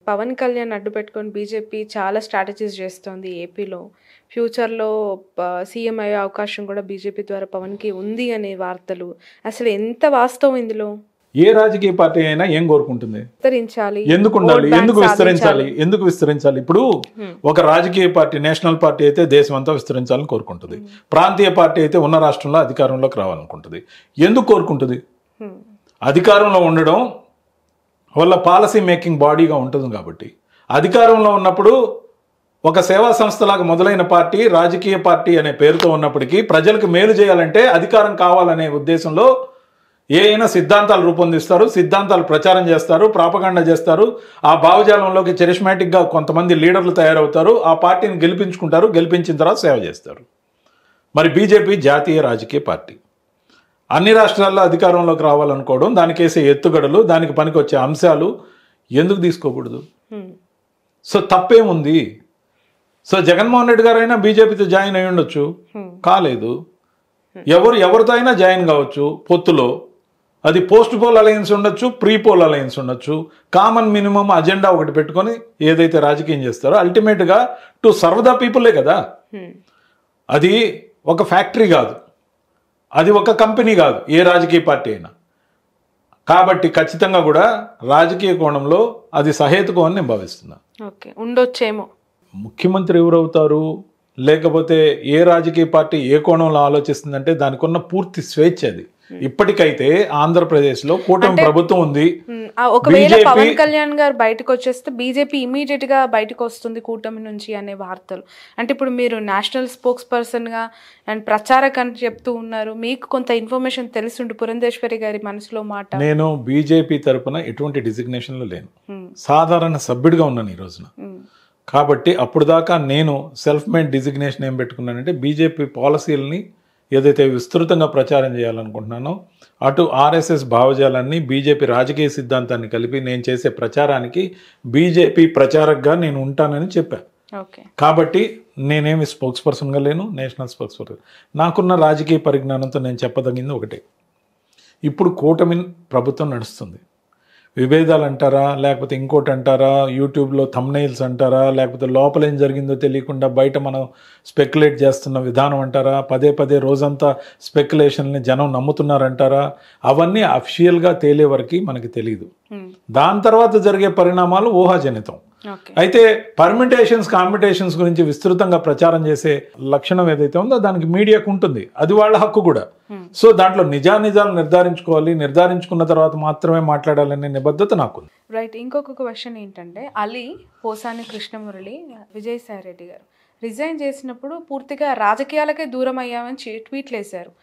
పవన్ కళ్యాణ్ అడ్డు పెట్టుకొని బీజేపీ చాలా స్ట్రాటజీస్ చేస్తోంది ఏపీలో. ఫ్యూచర్‌లో సీఎం అయ్యే అవకాశం కూడా బీజేపీ ద్వారా పవన్‌కి ఉంది అనే వార్తలు. అసలు ఎంత వాస్తవం ఇందులో? ఏ రాజకీయ పార్టీ అయినా ఏం కోరుకుంటుంది? విస్తరించాలి. ఎందుకు ఉండాలి? ఎందుకు విస్తరించాలి? ఎందుకు విస్తరించాలి? ఇప్పుడు ఒక రాజకీయ పార్టీ, నేషనల్ పార్టీ అయితే దేశం అంతా విస్తరించాలని కోరుకుంటుంది. ప్రాంతీయ పార్టీ అయితే ఉన్న రాష్ట్రంలో అధికారంలోకి రావాలనుకుంటుంది. ఎందుకు కోరుకుంటుంది? అధికారంలో ఉండడం వల్ల పాలసీ మేకింగ్ బాడీగా ఉంటుంది కాబట్టి. అధికారంలో ఉన్నప్పుడు ఒక సేవా సంస్థలాగా మొదలైన పార్టీ రాజకీయ పార్టీ అనే పేరుతో ఉన్నప్పటికీ ప్రజలకు మేలు చేయాలంటే అధికారం కావాలనే ఉద్దేశంలో అయినా సిద్ధాంతాలు రూపొందిస్తారు, సిద్ధాంతాలు ప్రచారం చేస్తారు, ప్రాపగాండా చేస్తారు. ఆ భావజాలంలోకి చరిష్మాటిక్గా కొంతమంది లీడర్లు తయారవుతారు, ఆ పార్టీని గెలిపించుకుంటారు, గెలిపించిన తర్వాత సేవ చేస్తారు. మరి బీజేపీ జాతీయ రాజకీయ పార్టీ అన్ని రాష్ట్రాల్లో అధికారంలోకి రావాలనుకోవడం, దానికి వేసే ఎత్తుగడలు, దానికి పనికి వచ్చే అంశాలు ఎందుకు తీసుకోకూడదు? సో తప్పేముంది? సో జగన్మోహన్ రెడ్డి గారైనా బీజేపీతో జాయిన్ అయి ఉండొచ్చు, కాలేదు. ఎవరితో అయినా జాయిన్ కావచ్చు పొత్తులో. అది పోస్ట్ పోల్ అలయన్స్ ఉండొచ్చు, ప్రీ పోల్ అలయన్స్ ఉండొచ్చు. కామన్ మినిమం అజెండా ఒకటి పెట్టుకొని ఏదైతే రాజకీయం చేస్తారో అల్టిమేట్గా టు సర్వ్ ద పీపులే కదా. అది ఒక ఫ్యాక్టరీ కాదు, అది ఒక కంపెనీ కాదు, ఏ రాజకీయ పార్టీ అయినా. కాబట్టి ఖచ్చితంగా కూడా రాజకీయ కోణంలో అది సహేతుకం అని నేను భావిస్తున్నా. ఓకే, ఉండొచ్చేమో. ముఖ్యమంత్రి ఎవరవుతారు, లేకపోతే ఏ రాజకీయ పార్టీ ఏ కోణంలో ఆలోచిస్తుందంటే దానికి ఉన్న పూర్తి స్వేచ్ఛ అది. ఇప్పటికైతే ఆంధ్రప్రదేశ్లో కూటమి ప్రభుత్వం ఉంది. ఒకవేళ పవన్ కళ్యాణ్ గారు బయటకు వచ్చేస్తే బీజేపీ ఇమీడియట్ గా బయటకు వస్తుంది కూటమి నుంచి అనే వార్తలు. అంటే ఇప్పుడు మీరు నేషనల్ స్పోక్స్ పర్సన్ గా అండ్ ప్రచారక్ అని చెప్తూ ఉన్నారు, మీకు కొంత ఇన్ఫర్మేషన్ తెలుసుండు పురంధేశ్వరి గారి మనసులో మాట. నేను బీజేపీ తరపున ఎటువంటి డిజిగ్నేషన్లో లేను, సాధారణ సభ్యుడిగా ఉన్నాను ఈ రోజున. కాబట్టి అప్పుడు దాకా నేను సెల్ఫ్ మేడ్ డిజిగ్నేషన్ ఏం పెట్టుకున్నానంటే బీజేపీ పాలసీలని ఏదైతే విస్తృతంగా ప్రచారం చేయాలనుకుంటున్నానో అటు ఆర్ఎస్ఎస్ భావజాలాన్ని బీజేపీ రాజకీయ సిద్ధాంతాన్ని కలిపి నేను చేసే ప్రచారానికి బీజేపీ ప్రచారక్గా నేను ఉంటానని చెప్పాను. కాబట్టి నేనేమి స్పోక్స్ పర్సన్గా లేను, నేషనల్ స్పోక్స్ పర్సన్. నాకున్న రాజకీయ పరిజ్ఞానంతో నేను చెప్పదగింది ఒకటే, ఇప్పుడు కూటమి ప్రభుత్వం నడుస్తుంది. విభేదాలు అంటారా, లేకపోతే ఇంకోటి అంటారా, యూట్యూబ్లో థంబ్నెయిల్స్ అంటారా, లేకపోతే లోపల ఏం జరిగిందో తెలియకుండా బయట మనం స్పెక్యులేట్ చేస్తున్న విధానం అంటారా, పదే పదే రోజంతా స్పెక్యులేషన్ని జనం నమ్ముతున్నారంటారా, అవన్నీ అఫిషియల్గా తేలే వరకు మనకి తెలియదు. దాని తర్వాత జరిగే పరిణామాలు ఊహాజనితం. అయితే పర్మిటేషన్స్, కాంపిటేషన్స్ గురించి విస్తృతంగా ప్రచారం చేసే లక్షణం ఏదైతే ఉందో దానికి మీడియాకు ఉంటుంది, అది వాళ్ళ హక్కు కూడా. సో దాంట్లో నిజాలు నిర్ధారించుకోవాలి, నిర్ధారించుకున్న తర్వాత మాత్రమే మాట్లాడాలనే నిబద్ధత నాకుంది. రైట్. ఇంకొక క్వశ్చన్ ఏంటంటే, అలీ, పోసాని కృష్ణమురళి, విజయసాయి రెడ్డి గారు రిజైన్ చేసినప్పుడు పూర్తిగా రాజకీయాలకే దూరం అయ్యామని ట్వీట్లు వేశారు.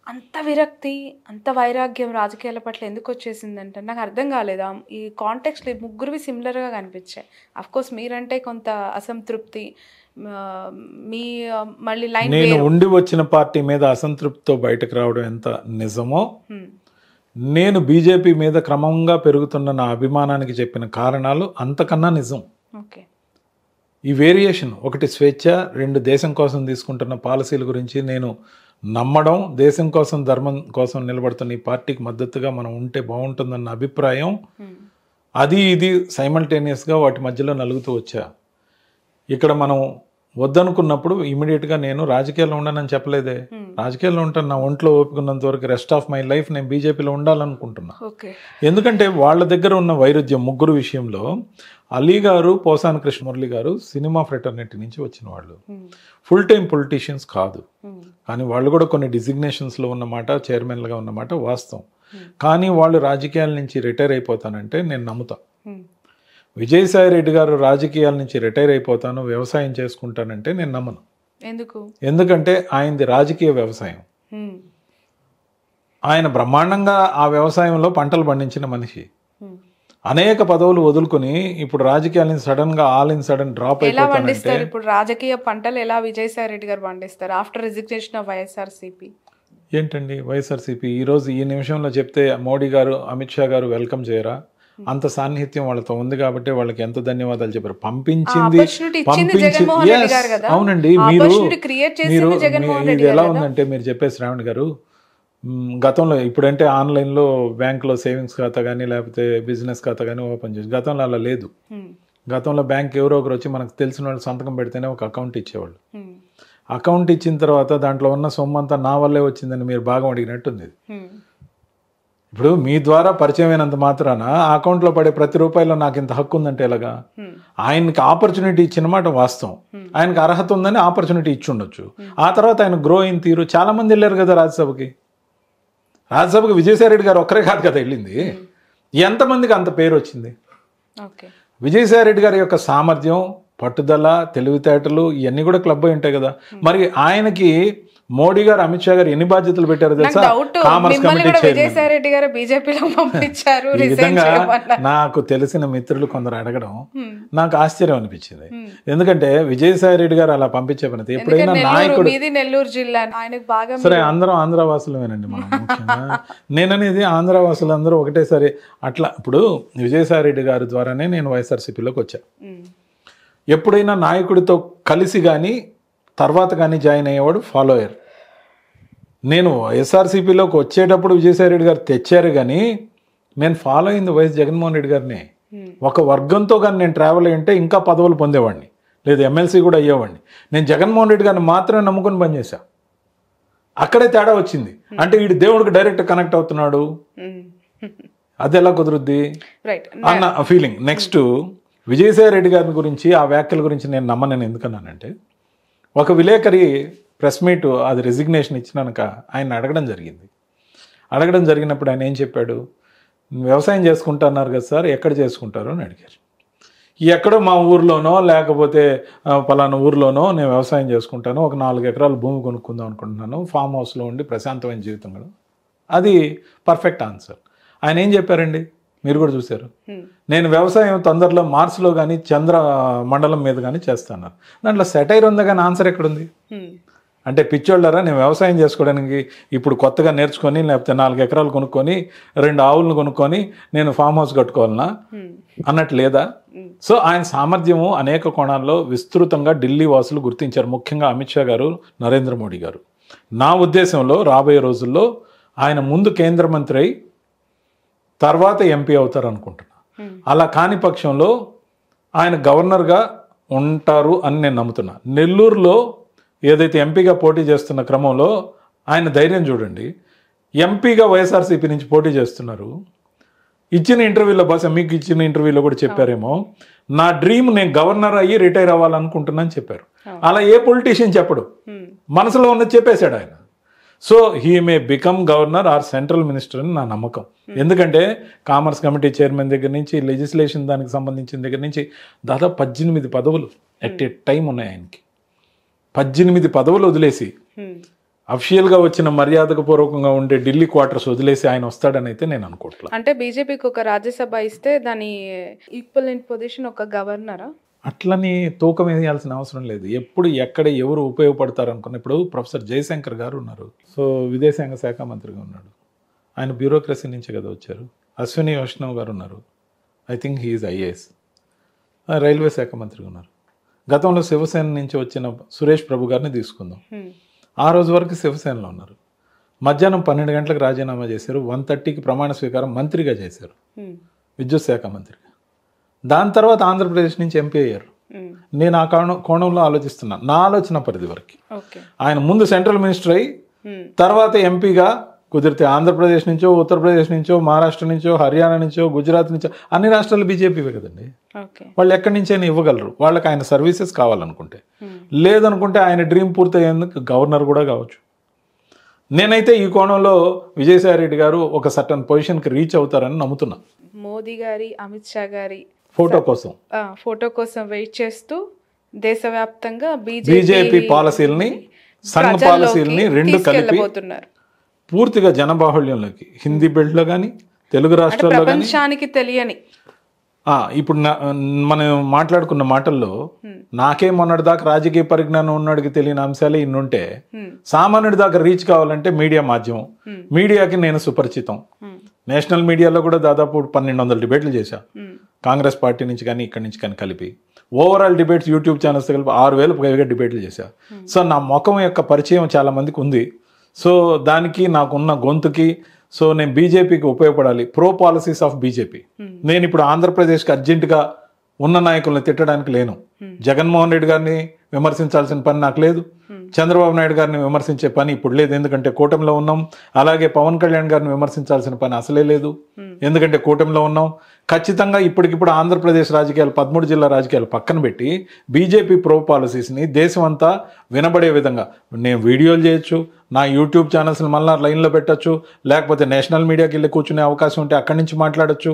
అంత విరక్తి, అంత వైరాగ్యం రాజకీయాల పట్ల ఎందుకు వచ్చేసిందంటే నాకు అర్థం కాలేదా? ఈ కాంటెక్స్ట్లో ముగ్గురువి సిమిలర్గా కనిపించాయి. అఫ్కోర్స్ మీరంటే కొంత అసంతృప్తి, మీ మళ్ళీ లైన్ నేను ఉండి వచ్చిన పార్టీ మీద అసంతృప్తితో బయటకు రావడం ఎంత నిజమో, నేను బీజేపీ మీద క్రమంగా పెరుగుతున్న నా అభిమానానికి చెప్పిన కారణాలు అంతకన్నా నిజం. ఓకే, ఈ వేరియేషన్, ఒకటి స్వేచ్ఛ, రెండు దేశం కోసం తీసుకుంటున్న పాలసీల గురించి నేను నమ్మడం, దేశం కోసం ధర్మం కోసం నిలబడుతున్న ఈ పార్టీకి మద్దతుగా మనం ఉంటే బాగుంటుందన్న అభిప్రాయం, అది ఇది సైమల్టేనియస్గా వాటి మధ్యలో నలుగుతూ వచ్చా. ఇక్కడ మనం వద్దనుకున్నప్పుడు ఇమీడియట్గా నేను రాజకీయాల్లో ఉండనని చెప్పలేదే, రాజకీయాల్లో ఉంటాను. నా ఒంట్లో ఓపుకున్నంత వరకు రెస్ట్ ఆఫ్ మై లైఫ్ నేను బీజేపీలో ఉండాలనుకుంటున్నా. ఎందుకంటే వాళ్ళ దగ్గర ఉన్న వైరుధ్యం ముగ్గురు విషయంలో, అలీ గారు, పోసాని కృష్ణమురళి గారు సినిమా ఫ్రెటర్నిటీ నుంచి వచ్చిన వాళ్ళు, ఫుల్ టైం పొలిటీషియన్స్ కాదు. కానీ వాళ్ళు కూడా కొన్ని డిజిగ్నేషన్స్లో ఉన్నమాట, చైర్మన్లుగా ఉన్నమాట వాస్తవం. కానీ వాళ్ళు రాజకీయాల నుంచి రిటైర్ అయిపోతానంటే నేను నమ్ముతా. విజయసాయి రెడ్డి గారు రాజకీయాల నుంచి రిటైర్ అయిపోతాను, వ్యవసాయం చేసుకుంటానంటే నేను నమ్మను. ఎందుకంటే ఆయనది రాజకీయ వ్యవసాయం. ఆయన బ్రహ్మాండంగా ఆ వ్యవసాయంలో పంటలు పండించిన మనిషి. అనేక పదవులు వదులుకొని ఇప్పుడు రాజకీయాల నుంచి సడన్ గా ఆల్ ఇన్ సడన్ డ్రాప్ అయిపోతానంటే, ఇప్పుడు రాజకీయ పంటలు ఎలా విజయసాయి రెడ్డి గారు పండిస్తారు ఆఫ్టర్ రిజిగ్నేషన్ ఆఫ్ వైఎస్ఆర్సీపీ? ఏంటండి వైఎస్ఆర్సీపీ ఈరోజు ఈ నిమిషంలో చెప్తే మోడీ గారు, అమిత్ షా గారు వెల్కమ్ చేయరా? అంత సాన్నిహిత్యం వాళ్ళతో ఉంది కాబట్టి వాళ్ళకి ఎంత ధన్యవాదాలు చెప్పారు. పంపించింది. అవునండి, మీరు ఇది ఎలా ఉందంటే, మీరు చెప్పే శ్రావణ్ గారు, గతంలో ఇప్పుడంటే ఆన్లైన్లో బ్యాంకులో సేవింగ్స్ ఖాతా కానీ లేకపోతే బిజినెస్ ఖాతా కానీ ఓపెన్ చేసి, గతంలో అలా లేదు. గతంలో బ్యాంక్ ఎవరో ఒకరు వచ్చి మనకు తెలిసిన వాళ్ళు సంతకం పెడితేనే ఒక అకౌంట్ ఇచ్చేవాళ్ళు. అకౌంట్ ఇచ్చిన తర్వాత దాంట్లో ఉన్న సొమ్ము అంతా నా వల్లే వచ్చిందని మీరు భాగం అడిగినట్టుంది. ఇప్పుడు మీ ద్వారా పరిచయం అయినంత మాత్రాన ఆ అకౌంట్లో పడే ప్రతి రూపాయలో నాకు ఇంత హక్కు ఉందంటే ఎలాగా? ఆయనకి ఆపర్చునిటీ ఇచ్చిన మాట వాస్తవం. ఆయనకు అర్హత ఉందని ఆపర్చునిటీ ఇచ్చి ఉండొచ్చు. ఆ తర్వాత ఆయన గ్రో అయిన తీరు చాలా మంది వెళ్ళారు కదా రాజ్యసభకి. రాజ్యసభకి విజయసాయి రెడ్డి గారు ఒక్కరే కాదు కదా వెళ్ళింది. ఎంతమందికి అంత పేరు వచ్చింది? విజయసాయి రెడ్డి గారి యొక్క సామర్థ్యం, పట్టుదల, తెలివితేటలు ఇవన్నీ కూడా క్లబ్ అయి ఉంటాయి కదా. మరి ఆయనకి మోడీ గారు, అమిత్ షా గారు ఎన్ని బాధ్యతలు పెట్టారో తెలుసా? కామర్స్ కమిటీ పంపించారు. ఈ విధంగా నాకు తెలిసిన మిత్రులు కొందరు అడగడం నాకు ఆశ్చర్యం అనిపించింది. ఎందుకంటే విజయసాయి రెడ్డి గారు అలా పంపించే పని ఎప్పుడైనా నాయకుడు, నెల్లూరు జిల్లా ఆయనకు బాగా సరే అందరం ఆంధ్రవాసులమేనండి మనం ముఖ్యంగా. నేననేది ఆంధ్రవాసులు అందరూ ఒకటేసారి అట్లా. ఇప్పుడు విజయసాయి రెడ్డి గారి ద్వారానే నేను వైఎస్ఆర్సీపీలోకి వచ్చా. ఎప్పుడైనా నాయకుడితో కలిసి కానీ తర్వాత కానీ జాయిన్ అయ్యేవాడు ఫాలోయర్. నేను వైఎస్ఆర్సీపీలోకి వచ్చేటప్పుడు విజయసాయి రెడ్డి గారు తెచ్చారు, కానీ నేను ఫాలో అయింది వైఎస్ జగన్మోహన్ రెడ్డి గారిని. ఒక వర్గంతో కానీ నేను ట్రావెల్ అయ్యింటే ఇంకా పదవులు పొందేవాడిని, లేదు ఎమ్మెల్సీ కూడా అయ్యేవాడిని. నేను జగన్మోహన్ రెడ్డి గారిని మాత్రమే నమ్ముకొని పనిచేశా. అక్కడే తేడా వచ్చింది. అంటే వీడు దేవుడికి డైరెక్ట్ కనెక్ట్ అవుతున్నాడు, అది ఎలా కుదురుద్ది అన్న ఫీలింగ్. నెక్స్ట్ విజయసాయి రెడ్డి గారి గురించి, ఆ వ్యాఖ్యల గురించి నేను నమ్మను. ఎందుకన్నానంటే, ఒక విలేకరి ప్రెస్ మీట్ అది రెసిగ్నేషన్ ఇచ్చినాక ఆయన అడగడం జరిగినప్పుడు ఆయన ఏం చెప్పాడు? వ్యవసాయం చేసుకుంటున్నారు కదా సార్, ఎక్కడ చేసుకుంటారు అని అడిగారు. ఎక్కడో మా ఊర్లోనో లేకపోతే పలానా ఊర్లోనో నేను వ్యవసాయం చేసుకుంటాను, ఒక 4 ఎకరాలు భూమి కొనుక్కుందాం అనుకుంటున్నాను, ఫామ్ హౌస్లో ఉండి ప్రశాంతమైన జీవితం కూడా. అది పర్ఫెక్ట్ ఆన్సర్. ఆయన ఏం చెప్పారండి, మీరు కూడా చూశారు. నేను వ్యవసాయం తొందరలో మార్స్లో కానీ చంద్ర మండలం మీద కానీ చేస్తాను. దాంట్లో సెటైర్ ఉందా కానీ ఆన్సర్ ఎక్కడుంది? అంటే పిచ్చోళ్ళరా, నేను వ్యవసాయం చేసుకోవడానికి ఇప్పుడు కొత్తగా నేర్చుకొని లేకపోతే 4 ఎకరాలు కొనుక్కొని 2 ఆవులను కొనుక్కొని నేను ఫామ్ హౌస్ కట్టుకోవాలనా అన్నట్టు లేదా? సో ఆయన సామర్థ్యము అనేక కోణాల్లో విస్తృతంగా ఢిల్లీ వాసులు గుర్తించారు, ముఖ్యంగా అమిత్ షా గారు, నరేంద్ర మోడీ గారు. నా ఉద్దేశంలో రాబోయే రోజుల్లో ఆయన ముందు కేంద్ర మంత్రి అయి తర్వాత ఎంపీ అవుతారు అనుకుంటున్నా. అలా కాని పక్షంలో ఆయన గవర్నర్గా ఉంటారు అని నేను నమ్ముతున్నా. నెల్లూరులో ఏదైతే ఎంపీగా పోటీ చేస్తున్న క్రమంలో ఆయన ధైర్యం చూడండి. ఎంపీగా వైఎస్ఆర్సీపీ నుంచి పోటీ చేస్తున్నారు. ఇచ్చిన ఇంటర్వ్యూలో, బహుశా మీకు ఇచ్చిన ఇంటర్వ్యూలో కూడా చెప్పారేమో, నా డ్రీమ్ నేను గవర్నర్ అయ్యి రిటైర్ అవ్వాలనుకుంటున్నాను చెప్పారు. అలా ఏ పొలిటీషియన్ చెప్పడు, మనసులో ఉన్నది చెప్పేశాడు ఆయన. So he may become governor or central minister అని నా నమ్మకం. ఎందుకంటే కామర్స్ కమిటీ చైర్మన్ దగ్గర నుంచి లెజిస్లేషన్ దానికి సంబంధించిన దగ్గర నుంచి దాదాపు 18 పదవులు ఎట్ ఏ టైం ఉన్నాయి ఆయనకి. 18 పదవులు వదిలేసి అఫిషియల్గా వచ్చిన మర్యాదకు పూర్వకంగా ఉండే ఢిల్లీ క్వార్టర్స్ వదిలేసి ఆయన వస్తాడని అయితే నేను అనుకోవట్లేదు. అంటే బీజేపీకి ఒక రాజ్యసభ ఇస్తే దాని ఈక్వలెంట్ పొజిషన్ ఒక గవర్నరా? అట్లని తూకం వేయాల్సిన అవసరం లేదు. ఎప్పుడు ఎక్కడ ఎవరు ఉపయోగపడతారు అనుకున్న, ఇప్పుడు ప్రొఫెసర్ జయశంకర్ గారు ఉన్నారు, సో విదేశాంగ శాఖ మంత్రిగా ఉన్నాడు, ఆయన బ్యూరోక్రసీ నుంచి కదా వచ్చారు. అశ్విని వైష్ణవ్ గారు ఉన్నారు, I think he is IAS, railway శాఖ మంత్రిగా ఉన్నారు. గతంలో శివసేన నుంచి వచ్చిన సురేష్ ప్రభు గారిని తీసుకుందాం, ఆ రోజు వరకు శివసేనలో ఉన్నారు. మధ్యాహ్నం 12 గంటలకు రాజీనామా చేశారు, 1:30కి ప్రమాణ స్వీకారం మంత్రిగా చేశారు, విద్యుత్ శాఖ మంత్రిగా. దాని తర్వాత ఆంధ్రప్రదేశ్ నుంచి ఎంపీ అయ్యారు. నేను ఆ కోణంలో ఆలోచిస్తున్నాను, నా ఆలోచన పరిధి వరకు. ఆయన ముందు సెంట్రల్ మినిస్టర్ అయ్యి తర్వాత ఎంపీగా, కుదిరితే ఆంధ్రప్రదేశ్ నుంచో, ఉత్తరప్రదేశ్ నుంచో, మహారాష్ట్ర నుంచో, హర్యానా నుంచో, గుజరాత్ నుంచో, అన్ని రాష్ట్రాలు బీజేపీవే కదండి. వాళ్ళు ఎక్కడి నుంచైనా ఇవ్వగలరు, వాళ్ళకి ఆయన సర్వీసెస్ కావాలనుకుంటే. లేదనుకుంటే ఆయన డ్రీమ్ పూర్తయ్యేందుకు గవర్నర్ కూడా కావచ్చు. నేనైతే ఈ కోణంలో విజయసాయి రెడ్డి గారు ఒక సర్టన్ పొజిషన్కి రీచ్ అవుతారని నమ్ముతున్నా. మోదీ గారి, అమిత్ షా గారి ఫోటో కోసం వెయిట్ చేస్తూ దేశవ్యాప్తంగా బీజేపీ పాలసీలని, సంఘ పాలసీలని రెండు కలిపి పూర్తిగా జనబాహుళ్యంలోకి, హిందీ బెల్ట్లో కానీ తెలుగు రాష్ట్రాల్లో ప్రపంచానికి తెలియని, ఇప్పుడు మనం మాట్లాడుకున్న మాటల్లో నాకే మొన్నటి దాకా రాజకీయ పరిజ్ఞానం ఉన్నవాడికి తెలియని అంశాలే ఇన్నుంటే, సామాన్యుడి దాకా రీచ్ కావాలంటే మీడియా మాధ్యమం, మీడియాకి నేను సుపరిచితం. నేషనల్ మీడియాలో కూడా దాదాపు 1200 డిబేట్లు చేశా, కాంగ్రెస్ పార్టీ నుంచి కానీ ఇక్కడి నుంచి కానీ కలిపి. ఓవరాల్ డిబేట్స్ యూట్యూబ్ ఛానల్స్ కలిపి 6000 పైగా డిబేట్లు చేశా. సో నా ముఖం యొక్క పరిచయం చాలా మందికి ఉంది. సో దానికి నాకున్న గొంతుకి, సో నేను బీజేపీకి ఉపయోగపడాలి, ప్రో పాలసీస్ ఆఫ్ బీజేపీ. నేను ఇప్పుడు ఆంధ్రప్రదేశ్కి అర్జెంటుగా ఉన్న నాయకుల్ని తిట్టడానికి లేను. జగన్మోహన్ రెడ్డి గారిని విమర్శించాల్సిన పని నాకు లేదు, చంద్రబాబు నాయుడు గారిని విమర్శించే పని ఇప్పుడు లేదు, ఎందుకంటే కూటమిలో ఉన్నాం. అలాగే పవన్ కళ్యాణ్ గారిని విమర్శించాల్సిన పని అసలే లేదు, ఎందుకంటే కూటమిలో ఉన్నాం. ఖచ్చితంగా ఇప్పటికిప్పుడు ఆంధ్రప్రదేశ్ రాజకీయాలు 13 జిల్లా రాజకీయాలు పక్కన పెట్టి బీజేపీ ప్రో పాలసీస్ని దేశం అంతా వినబడే విధంగా నేను వీడియోలు చేయొచ్చు, నా యూట్యూబ్ ఛానల్స్ని మళ్ళీ లైన్లో పెట్టచ్చు, లేకపోతే నేషనల్ మీడియాకి వెళ్ళి కూర్చునే అవకాశం ఉంటే అక్కడి నుంచి మాట్లాడచ్చు.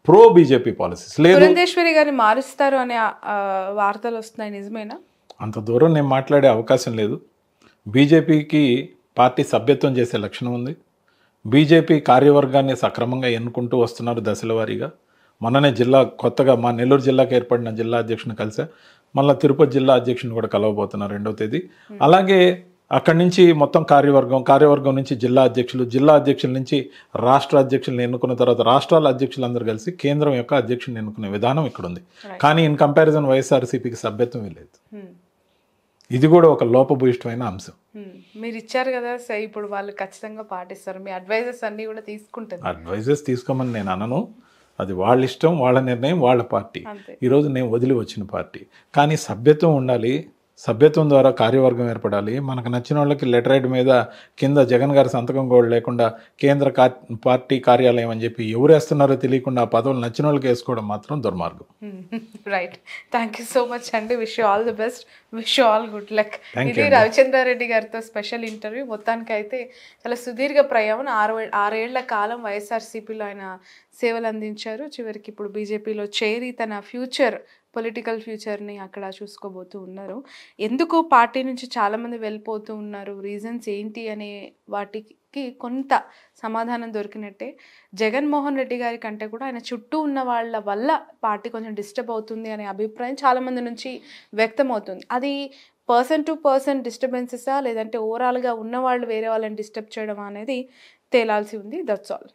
ప్రో బీజేపీ పాలసీస్ లేదు. పురంధేశ్వరి గారిని మారుస్తారు అనే వార్తలు వస్తున్నాయి, నిజమేనా? అంత దూరం నేను మాట్లాడే అవకాశం లేదు. బీజేపీకి పార్టీ సభ్యత్వం చేసే లక్షణం ఉంది. బీజేపీ కార్యవర్గాన్ని సక్రమంగా ఎన్నుకుంటూ వస్తున్నారు దశల వారీగా. మొన్ననే కొత్తగా మా నెల్లూరు జిల్లాకు ఏర్పడిన జిల్లా అధ్యక్షుని కలిసా, మళ్ళీ తిరుపతి జిల్లా అధ్యక్షుని కూడా కలవబోతున్నారు 2వ తేదీ. అలాగే అక్కడి నుంచి మొత్తం కార్యవర్గం నుంచి జిల్లా అధ్యక్షుల నుంచి రాష్ట్ర అధ్యక్షులను ఎన్నుకున్న తర్వాత రాష్ట్రాల అధ్యక్షులందరూ కలిసి కేంద్రం యొక్క అధ్యక్షుని ఎన్నుకునే విధానం ఇక్కడ ఉంది. కానీ ఇన్ కంపారిజన్ వైఎస్ఆర్సీపీకి సభ్యత్వం లేదు. ఇది కూడా ఒక లోపభూయిష్టమైన అంశం. మీరు ఇచ్చారు కదా, ఇప్పుడు వాళ్ళు ఖచ్చితంగా పాటిస్తారు. మీ అడ్వైజెస్ అన్ని కూడా తీసుకుంటారు. అడ్వైజెస్ తీసుకోమని నేను అనను, అది వాళ్ళ ఇష్టం, వాళ్ళ నిర్ణయం, వాళ్ళ పార్టీ. ఈరోజు నేను వదిలి వచ్చిన పార్టీ. కానీ సభ్యత్వం ఉండాలి, సభ్యత్వం ద్వారా కార్యవర్గం ఏర్పడాలి. మనకు నచ్చిన వాళ్ళకి లెటర్ హెడ్ మీద కింద జగన్ గారి సంతకం కూడా లేకుండా కేంద్ర పార్టీ కార్యాలయం అని చెప్పి ఎవరు వేస్తున్నారో తెలియకుండా ఆ పదవులు నచ్చిన వాళ్ళకి వేసుకోవడం మాత్రం దుర్మార్గం. Right, thank you so much అండి. Wish you all the best, wish you all good luck. ఇది రవిచంద్రారెడ్డి గారితో స్పెషల్ ఇంటర్వ్యూ. మొత్తానికి అయితే చాలా సుదీర్ఘ ప్రయాణం, 6 ఏళ్ల కాలం వైఎస్ఆర్సీపీలో ఆయన సేవలు అందించారు. చివరికి ఇప్పుడు బీజేపీలో చేరి తన పొలిటికల్ ఫ్యూచర్ని అక్కడ చూసుకోబోతూ ఉన్నారు. ఎందుకు పార్టీ నుంచి చాలామంది వెళ్ళిపోతూ ఉన్నారు, రీజన్స్ ఏంటి అనే వాటికి కొంత సమాధానం దొరికినట్టే. జగన్మోహన్ రెడ్డి గారి కంటే కూడా ఆయన చుట్టూ ఉన్న వాళ్ళ వల్ల పార్టీ కొంచెం డిస్టర్బ్ అవుతుంది అనే అభిప్రాయం చాలామంది నుంచి వ్యక్తమవుతుంది. అది పర్సన్ టు పర్సన్ డిస్టర్బెన్సెసా, లేదంటే ఓవరాల్గా ఉన్న వాళ్ళు వేరే వాళ్ళని డిస్టర్బ్ చేయడం అనేది తేలాల్సి ఉంది. That's all.